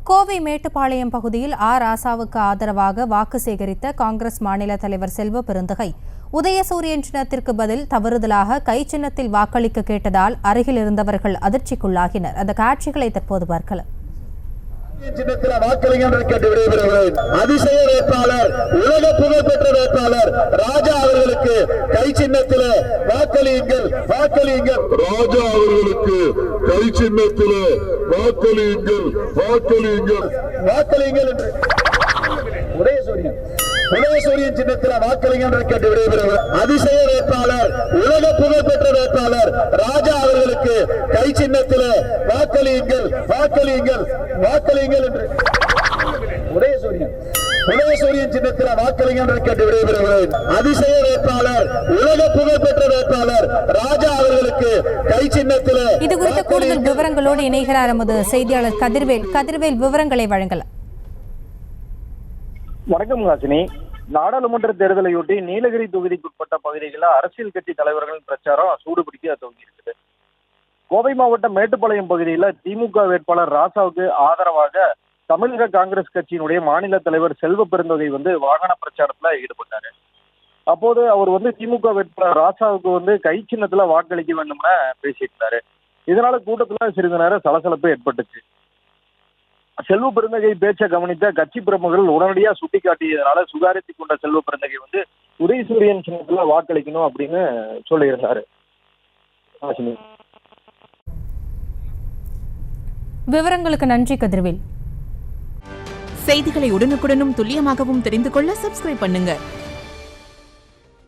கோவை மேட்டுப்பாளையம் பகுதியில் ராசாவுக்கு ஆதரவாக வாக்கு சேகரித்த காங்கிரஸ் மாநில தலைவர் செல்வ பெருந்தகை உதயசூரியன் சின்னத்திற்கு பதில் தவறுதலாக கை சின்னத்தில் வாக்களிக்க கேட்டதால் அருகில் இருந்தவர்கள் அதிர்ச்சிக்குள்ளாகினர். அந்த காட்சிகளை தற்போது பார்க்கலாம். அதிசய வேட்பாளர், உலக புகழ்பெற்ற வேட்பாளர் ராஜா அவர்களுக்கு கை சின்னத்திலே வாக்களியுங்கள், வாக்களியுங்கள். ராஜா அவர்களுக்கு கை சின்னத்திலே வாக்களியுங்கள், வாக்களியுங்கள், வாக்களியுங்கள் என்று உதயசூரியன் சின்னத்தில் வாக்களியுங்கள் என்று கேட்டு விடைபெறுகிறார். அதிசய வேட்பாளர், உலக புகழ்பெற்ற வேட்பாளர் ராஜா அவர்களுக்கு கை சின்னத்திலே வாக்களியுங்கள், வாக்களியுங்கள், வாக்களியுங்கள் என்று உதயசூரியன் சின்னத்தில் வாக்களியுங்கள் என்று கேட்டு விடைபெறுகிறார். அதிசய வேட்பாளர், உலக புகழ்பெற்ற வேட்பாளர் ராஜா அவர்களுக்கு கை சின்னத்திலே. இது குறித்த கூடுதல் விவரங்களோடு இணைகிறார் நமது செய்தியாளர் கதிர்வேல். விவரங்களை வழங்கலாம். வணக்கம் ஹாசினி. நாடாளுமன்ற தேர்தலையொட்டி நீலகிரி தொகுதிக்குட்பட்ட பகுதிகளில் அரசியல் கட்சி தலைவர்களின் பிரச்சாரம் சூடுபிடிக்க துவங்கி இருக்குது. கோவை மாவட்டம் மேட்டுப்பாளையம் பகுதியில் திமுக வேட்பாளர் ராசாவுக்கு ஆதரவாக தமிழக காங்கிரஸ் கட்சியினுடைய மாநில தலைவர் செல்வ பெருந்தகை வாகன பிரச்சாரத்துல ஈடுபட்டாரு. அப்போது அவர் திமுக வேட்பாளர் ராசாவுக்கு கை சின்னத்துல வாக்களிக்க வேண்டும்னு பேசியிருந்தாரு. இதனால கூட்டத்துல சிறிது நேரம் சலசலப்பு ஏற்பட்டுச்சு. செல்வ பெருந்தகை பேச்சை கவனித்த கட்சி பிரமுகர்கள் உடனடியா சுட்டிக்காட்டியதனால சுதாரித்துக் கொண்ட செல்வ பெருந்தகை உதயசூரியன் சின்னத்துல வாக்களிக்கணும் அப்படின்னு சொல்லியிருந்தாரு. விவரங்களுக்கு நன்றி கதிர்வேல். செய்திகளை உடனுக்குடனும் துல்லியமாகவும் தெரிந்து கொள்ள சப்ஸ்கிரைப் பண்ணுங்க.